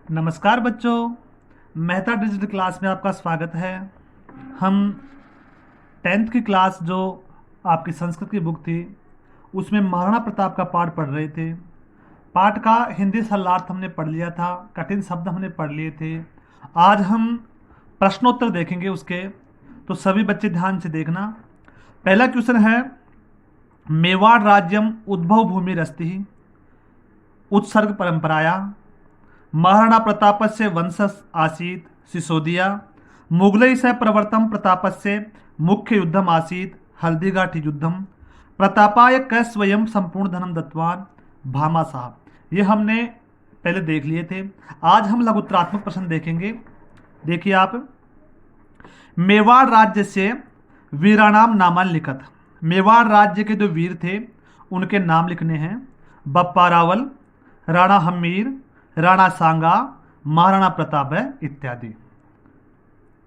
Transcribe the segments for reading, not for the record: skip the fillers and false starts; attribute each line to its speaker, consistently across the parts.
Speaker 1: नमस्कार बच्चों, Mehta digital class में आपका स्वागत है। हम 10th की क्लास जो आपकी संस्कृत की बुक थी उसमें महाराणा प्रताप का पाठ पढ़ रहे थे। पाठ का हिंदी शब्दार्थ हमने पढ़ लिया था, कठिन शब्द हमने पढ़ लिए थे। आज हम प्रश्नोत्तर देखेंगे उसके, तो सभी बच्चे ध्यान से देखना। पहला क्वेश्चन है, मेवाड़ राज्यम उद्भव भूमिरस्ति उत्सर्ग परंपराया, महाराणा प्रतापस्य वंशस् आसीत् सिसोदिया, मुगलैः प्रवर्तम प्रतापस्य मुख्य युद्धम आसीत् हल्दीघाटी युद्धम, प्रतापाय क स्वयं संपूर्ण धनम दत्तवान भामाशाह। ये हमने पहले देख लिए थे। आज हम लघुत्तरात्मक प्रश्न देखेंगे। देखिए आप, मेवाड़ राज्य से वीराणाम नामान लिखत। मेवाड़ राज्य के जो वीर थे उनके नाम लिखने हैं। बप्पा रावल, राणा हम्मीर, राणा सांगा, महाराणा प्रताप है इत्यादि।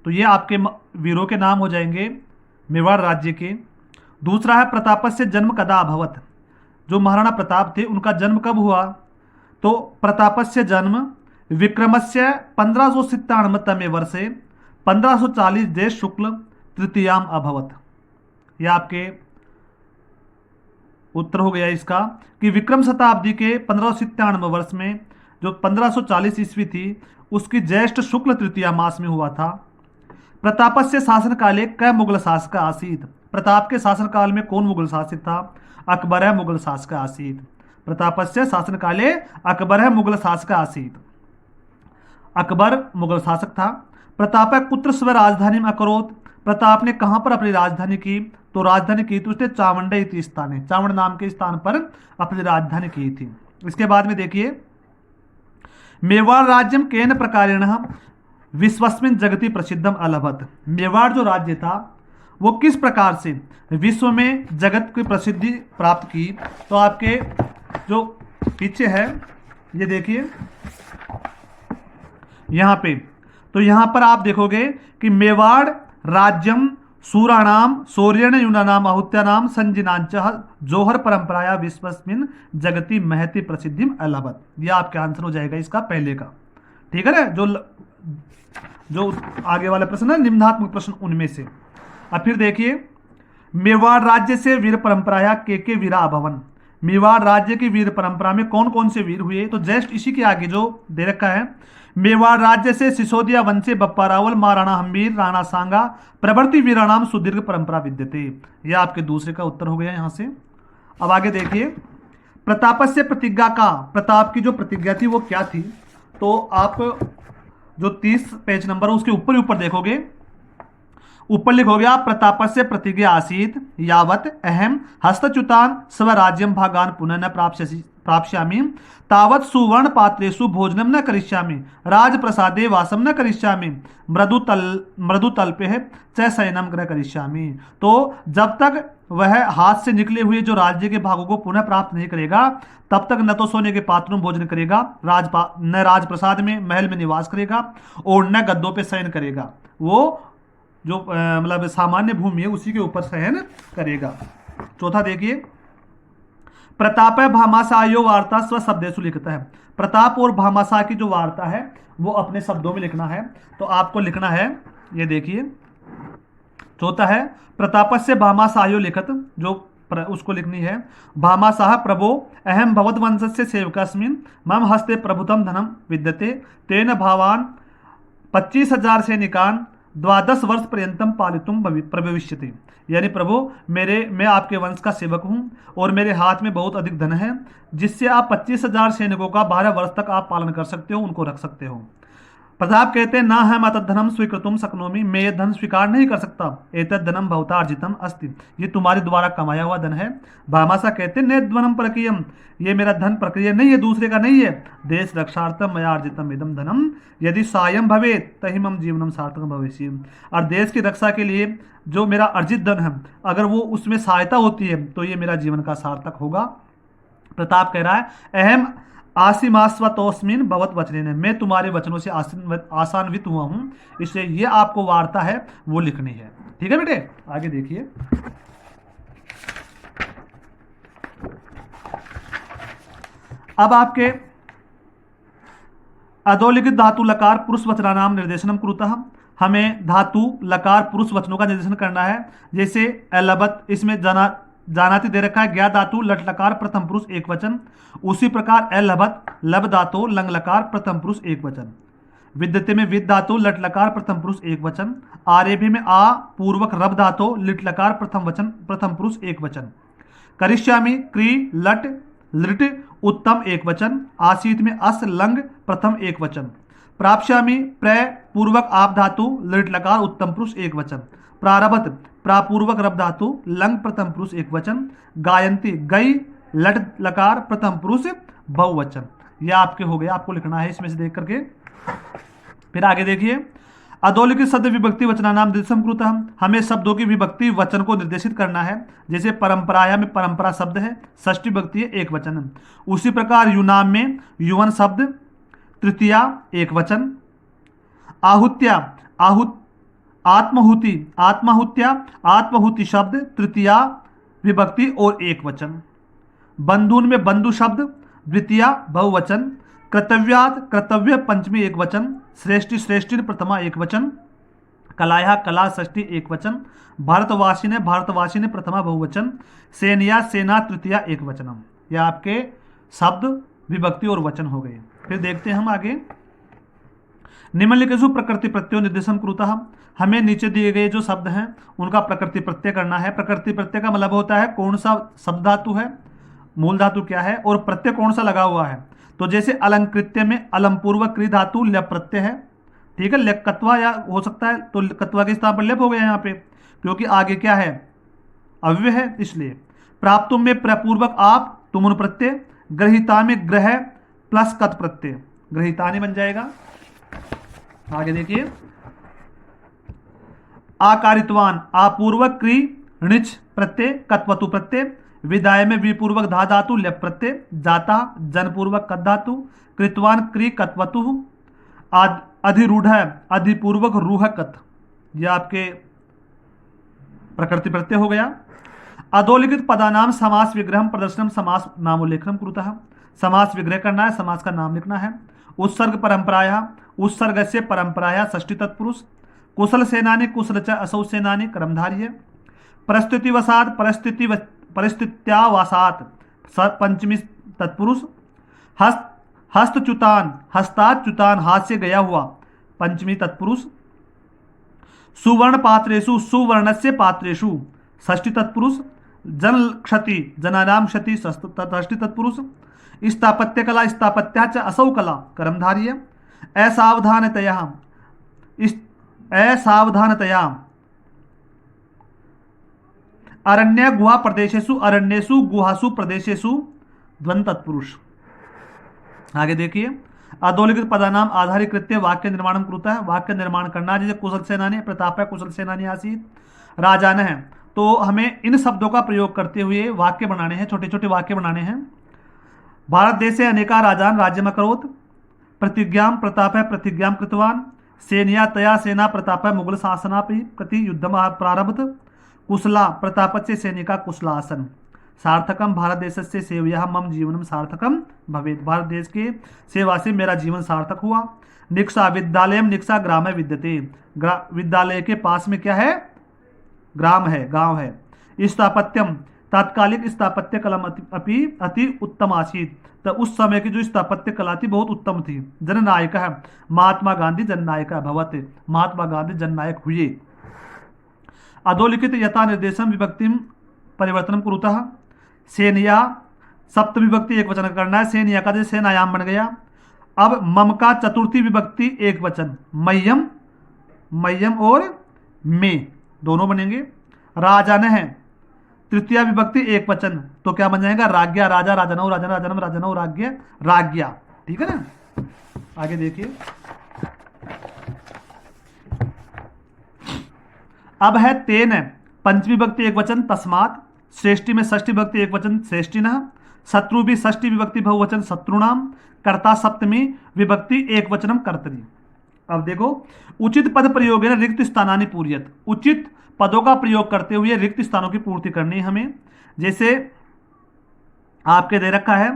Speaker 1: तो ये आपके वीरों के नाम हो जाएंगे मेवाड़ राज्य के। दूसरा है, प्रतापस्य जन्म कदा अभवत। जो महाराणा प्रताप थे उनका जन्म कब हुआ? तो प्रतापस्य जन्म विक्रमस्य 1597 वर्षे 1540 देश शुक्ल तृतीयाम अभवत। यह आपके उत्तर हो गया इसका कि विक्रम शताब्दी के 1597 वर्ष में जो 1540 ईस्वी थी उसकी ज्येष्ठ शुक्ल तृतीया मास में हुआ था। प्रतापस्य शासन काले क मुगल शासक आसीत। प्रताप के शासन काल में कौन मुगल शासक था? अकबर है मुगल शासक आसीत। प्रतापस्य शासन काले अकबर है मुगल शासक आसीत। अकबर मुगल शासक था। प्रताप कुत्र स्व राजधानी में अकरोत। प्रताप ने कहां पर अपनी राजधानी की? तो राजधानी की थी उसने चावंडे इति स्थाने, चावंड नाम के स्थान पर अपनी राजधानी की थी। इसके बाद में देखिए, मेवाड़ राज्यम केन प्रकारेण विश्वस्मिन जगति प्रसिद्धम अलभत। मेवाड़ जो राज्य था वो किस प्रकार से विश्व में जगत की प्रसिद्धि प्राप्त की? तो आपके जो पीछे है ये देखिए यहां पे, तो यहां पर आप देखोगे कि मेवाड़ राज्यम सूराणाम सौर्यण यूनानाम आहुत्यानाम संजिनांच जोहर परंपराया विश्वस्मिन जगति महति प्रसिद्धिम अलभत। यह आपका आंसर हो जाएगा इसका पहले का। ठीक है ना? जो आगे वाला प्रश्न है निम्नात्मक प्रश्न उनमें से। अब फिर देखिए, मेवाड़ राज्य से वीर परंपराया के वीरा अभवन। मेवाड़ राज्य की वीर परंपरा में कौन कौन से वीर हुए? तो जस्ट इसी के आगे जो दे रखा है, मेवाड़ राज्य से सिसोदिया वंशे बप्पा रावल, महाराणा हम्मीर, राणा सांगा प्रभृति वीराणाम सुदीर्घ परंपरा विद्यते। यह आपके दूसरे का उत्तर हो गया यहां से। अब आगे देखिए, प्रतापस्य प्रतिज्ञा का, प्रताप की जो प्रतिज्ञा थी वो क्या थी? तो आप जो 30 पेज नंबर उसके ऊपर ही ऊपर देखोगे, ऊपर लिखोगे आप, प्रतापस्य प्रतिज्ञा आसीत यावत अहम हस्तच्युतान स्वराज्यम भागान पुनः न प्राप्स्यामि तावत सुवर्ण पात्रेषु भोजनम न करिष्यामि राजप्रसादे वासम न करिष्यामि मृदुतल्पे च शयनम न करिष्यामि। तो जब तक वह हाथ से निकले हुए जो राज्य के भागों को पुनः प्राप्त नहीं करेगा तब तक न तो सोने के पात्रों में भोजन करेगा, न राजप्रसाद में महल में निवास करेगा और न गद्दों पे शयन करेगा। वो जो मतलब सामान्य भूमि है उसी के ऊपर शयन करेगा। चौथा देखिए, प्रताप भामाशाह वार्ता स्व शब्देशु लिखता है। प्रताप और भामाशाह की जो वार्ता है वो अपने शब्दों में लिखना है। तो आपको लिखना है, ये देखिए चौथा है, प्रतापस्य भामाशाहो लिखत, जो उसको लिखनी है। भामाशाह प्रभो अहम भवद वंशस्य सेवकस्मिन् मम हस्ते प्रभुतम धनम विद्यते तेन भावान 25,000 सैनिकान 12 वर्ष पर्यंतम पालितुम प्रभविष्यति। यानी प्रभु मैं आपके वंश का सेवक हूं और मेरे हाथ में बहुत अधिक धन है जिससे आप 25,000 सैनिकों का 12 वर्ष तक आप पालन कर सकते हो, उनको रख सकते हो। प्रताप कहते हैं, ना है माता धनम स्वीकृतुम शक्नोमि, मैं ये धन स्वीकार नहीं कर सकता। एतद धनम भवता अर्जितम अस्ति, ये तुम्हारे द्वारा कमाया हुआ धन है। भामाशाह कहते हैं, नेद्वनम प्रक्रियम, ये मेरा धन प्रक्रिया नहीं है, दूसरे का नहीं है। देश रक्षार्थम मया अर्जितम इदम धनम यदि सायं भवेत तहि मम जीवनम सार्थकम भविष्य। और देश की रक्षा के लिए जो मेरा अर्जित धन है अगर वो उसमें सहायता होती है तो ये मेरा जीवन का सार्थक होगा। प्रताप कह रहा है, अहम आसीमास्वतोस्मिन भवत वचनेन, मैं तुम्हारे वचनों से आसान्वित हुआ हूं, इसलिए ये आपको वार्ता है वो लिखनी है। ठीक है बेटे, आगे देखिए, अब आपके अधोलिखित धातु लकार पुरुष वचनानाम निर्देशनम कुरुतः। हमें धातु लकार पुरुष वचनों का निर्देशन करना है। जैसे अलबत, इसमें जानाति दे रखा है, ज्ञा धातु लट लकार प्रथम पुरुष एक वचन। उसी प्रकार अलबत लब धातु लंग लकार प्रथम पुरुष एक वचन। विद्यते में विद धातु लट लकार प्रथम पुरुष एक वचन। आरेभी में आ पूर्वक रब धातु लिट लकार प्रथम पुरुष एक वचन। करिष्यामि क्री लट लिट उत्तम एक वचन। आसीत में अस लंग प्रथम एक वचन। प्राप्स्यामि प्र पूर्वक आप धातु लिट लकार उत्तम पुरुष एक वचन। प्रारभत प्रापूर्वक रब धातु लंग प्रथम पुरुष एक वचन। गायंती गई लट लकार प्रथम पुरुष बहुवचन। यह आपके हो गए, आपको लिखना है इसमें से देख करके। फिर आगे देखिए, अधोलिखित शब्द विभक्ति वचनानाम निर्देशम कुरुतः। हमें शब्दों की विभक्ति वचन को निर्देशित करना है। जैसे परंपराया में परंपरा शब्द है, षष्ठी विभक्ति है, एक वचन। उसी प्रकार युनाम में युवन शब्द तृतीया एक वचन। आहुत्या आत्महुति आत्माहुत्या आत्महुति शब्द तृतीया विभक्ति और एक वचन। बंधुन में बंधु शब्द द्वितीया बहुवचन। कर्तव्यात कर्तव्य पंचमी एक वचन। श्रेष्ठी श्रेष्ठी प्रथमा एक वचन। कलाया कला षष्ठी एक वचन। भारतवासी ने प्रथमा बहुवचन। सेनिया सेना तृतीया एक वचनम। यह आपके शब्द विभक्ति और वचन हो गए। फिर देखते हैं हम आगे। निम्नलिखितेषु प्रकृति प्रत्ययो निर्देशम कुरुतः। हमें नीचे दिए गए जो शब्द हैं उनका प्रकृति प्रत्यय करना है। प्रकृति प्रत्यय का मतलब होता है कौन सा शब्द धातु है, मूल धातु क्या है और प्रत्यय कौन सा लगा हुआ है। तो जैसे अलंकृत्य में अलम पूर्वक क्री धातु लेप प्रत्यय है, ठीक है, लेप कत्वा या हो सकता है, तो कत्वा के स्थान पर लेप हो गया यहाँ पे, क्योंकि आगे क्या है, अव्यय है इसलिए। प्राप्तुम में प्रपूर्वक आप तुमुन प्रत्यय। ग्रहिता में ग्रह प्लस कत प्रत्यय, ग्रहितानि बन जाएगा। आगे देखिए, आकारित्वान आपूर्वक क्री णिच प्रत्यय कत्वतु प्रत्यय। विदाय में विपूर्वक धा धातु लेप प्रत्यय। जाता जनपूर्वक कद धातु। कृतवान क्री कत्वतु। अधिरूढ़ अधिपूर्वक रूह कत। यह आपके प्रकृति प्रत्यय हो गया। अधोलिखित पदानाम समास विग्रह प्रदर्शनम समास नामोल्लेखनम कुरुतः। समास विग्रह करना है, समास का नाम लिखना है। उत्सर्ग परंपराया उत्सर्ग से परंपराया षष्ठी तत्पुरुष। कुशल सेनानी कुशल च असौ सेनानी कर्मधार्य। परिस्थितिवसात परिस्थित्यावासात पंचमी तत्पुरुष। हस्तच्युतान हस्ताच्युतान हाथ से गया हुआ पंचमी तत्पुरुष। सुवर्ण पात्रेषु सुवर्णस्य पात्रेषु षष्ठी तत्पुरुष। जन क्षति जनानाम क्षति षष्ठी तत्पुरुष। स्थापत्य कला स्थापत्या च असौ कला कर्मधार्य। असावधानतया अरण्य गुहा प्रदेशेषु अरण्येषु गुहासु प्रदेशेषु द्वंद तत्पुरुष। आगे देखिए, अधोलिखित पदानाम आधारित कृत्य वाक्य निर्माण कुरुतः। वाक्य निर्माण करना, जैसे कुशल सेनानी प्रताप है, कुशल सेनानी आसीत, राजान है। तो हमें इन शब्दों का प्रयोग करते हुए वाक्य बनाने हैं, छोटे छोटे वाक्य बनाने हैं। भारत देशे अनेका राजान राज्यम अकरोत्। प्रतिज्ञां प्रताप है प्रतिज्ञां कृतवान। सेनया तया सेना प्रताप है मुगल शासनापि प्रति युद्धम प्रारभत। कुशला प्रतापस्य सैनिका कुशलासन। सार्थकम भारत देशस्य सेवया मम जीवनम सार्थकम भवेत्। भारत देश के सेवा से मेरा जीवन सार्थक हुआ। निक्षा विद्यालयम निक्षा ग्राम विद्यते। विद्यालय के पास में क्या है, ग्राम है, गांव है। स्थापत्यम तात्कालिक स्थापत्य कला अति उत्तम आसीत। तो उस समय की जो स्थापत्य कला थी बहुत उत्तम थी। जननायक है महात्मा गांधी जननायक भवत। महात्मा गांधी जननायक हुए। अधोलिखित यथा निर्देशम विभक्ति परिवर्तन कुरुतः। सेनिया सप्तमी विभक्ति एक वचन करना है। सेनिया का जैसे सेनायाम बन गया। अब मम का चतुर्थी विभक्ति एक वचन। मह्यम मह्यम और में दोनों बनेंगे। राजान है तृतीया विभक्ति एक वचन, तो क्या बन जाएगा, राज्ञा राजा राजनौ राजन राजनम राजनौ राज्ञ राज्ञा। ठीक है ना। आगे देखिए, अब है तेन पंचमी विभक्ति एक वचन तस्मात्। श्रेष्ठी में षष्ठी विभक्ति एक वचन श्रेष्ठिनः। शत्रु भी षष्ठी विभक्ति बहुवचन शत्रुणाम। कर्ता सप्तमी विभक्ति एक वचनम कर्तरी। अब देखो, उचित पद प्रयोग है रिक्त स्थानानि पूर्यत। उचित पदों का प्रयोग करते हुए रिक्त स्थानों की पूर्ति करनी है हमें। जैसे आपके दे रखा है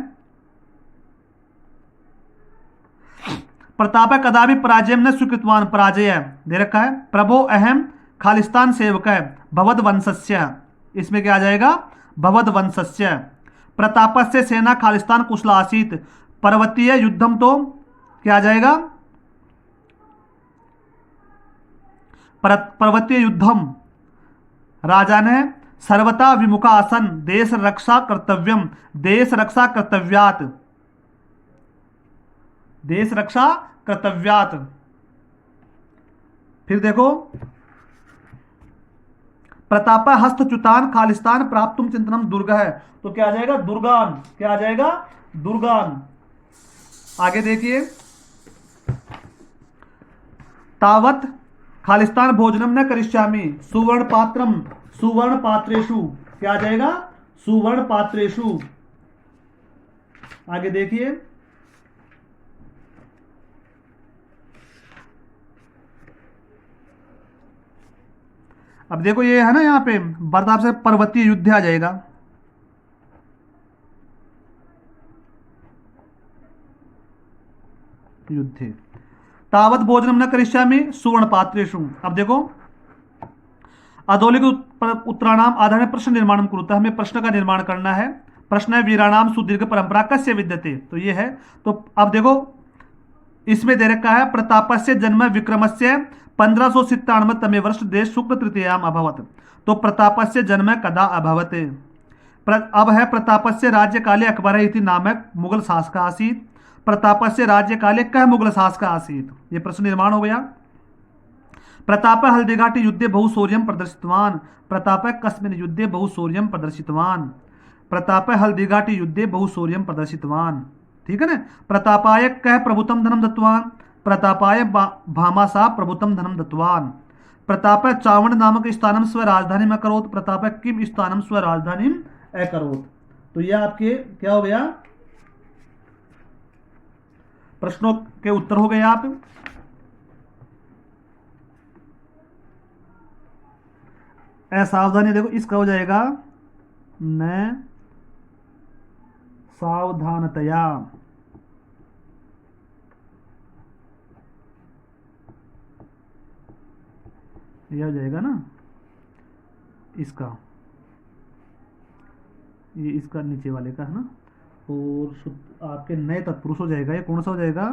Speaker 1: प्रताप कदापि पराजय न स्वीकृतवान, पराजय दे रखा है। प्रभो अहम खालिस्तान सेवक भवद वंशस्य, इसमें क्या आ जाएगा, भवद वंशस्य। प्रतापस्य सेना खालिस्तान कुशला आसीत, पर्वतीय युद्धम तो क्या आ जाएगा, पर्वतीय युद्धम। राजा ने सर्वथा विमुखा आसन, देश रक्षा कर्तव्यम, देश रक्षा कर्तव्यात, देश रक्षा कर्तव्यात। फिर देखो, प्रताप हस्तच्युतान खालिस्तान प्राप्तुम चिंतनम दुर्ग है, तो क्या आ जाएगा, दुर्गान, क्या आ जाएगा, दुर्गान। आगे देखिए, तावत खालिस्तान भोजनम न करिष्यामि सुवर्ण पात्रम, सुवर्ण पात्रेषु, क्या आ जाएगा, सुवर्ण पात्रेषु। आगे देखिए, अब देखो ये है ना, यहां पे बर्ताप से पर्वतीय युद्ध आ जाएगा, युद्धे। तावत भोजनम न करिष्यामि सुवर्ण पात्रेषु। अब देखो, अधोलिखित उत्तराणाम आधार प्रश्न निर्माण कुरुतः, हमें प्रश्न का निर्माण करना है। प्रश्न है वीराणाम सुदीर्घ परंपरा कस्य विद्यते, तो ये है। तो अब देखो, इसमें दे रखा है प्रतापस्य जन्म विक्रमस्य 1597 तमे वर्ष देश शुक्ल तृतीयाम अभवत, तो प्रतापस्य जन्म कदा अभवत। अब है प्रतापस्य राज्य काले अकबर इति नामक मुगल शासक आसीत, प्रतापस्य राज्य काले कह मुगल शासक आसीत, ये प्रश्न निर्माण हो गया। प्रताप हल्दीघाटी युद्धे बहुशौर्यम प्रदर्शितवान, प्रताप कस्मिन् युद्धे बहुशौर्यम प्रदर्शितवान, प्रताप हल्दीघाटी युद्धे बहुशौर्यम प्रदर्शितवान, ठीक है ना। प्रतापाय कह प्रभुतम धनम दत्तवान, प्रतापाय भामासा प्रभुतम धनम दत्तवान, प्रताप चावण नामक स्थानम स्व राजधानी में अकरोत, प्रताप किम स्थानम स्व राजधानी अकरोत। तो यह आपके क्या हो गया, प्रश्नों के उत्तर हो गए। आप असावधानी, देखो इसका हो जाएगा न सावधानतया, यह हो जाएगा ना इसका, ये इसका नीचे वाले का है ना, और आपके नए तत्पुरुष हो जाएगा, ये कौन सा हो जाएगा,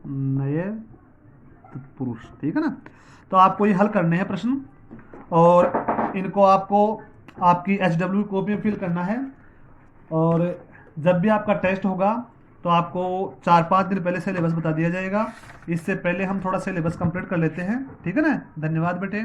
Speaker 1: नए तत्पुरुष, ठीक है ना। तो आपको ये हल करने हैं प्रश्न, और इनको आपको आपकी HW कॉपी में फिल करना है। और जब भी आपका टेस्ट होगा तो आपको 4-5 दिन पहले सिलेबस बता दिया जाएगा। इससे पहले हम थोड़ा सिलेबस कंप्लीट कर लेते हैं, ठीक है ना। धन्यवाद बेटे।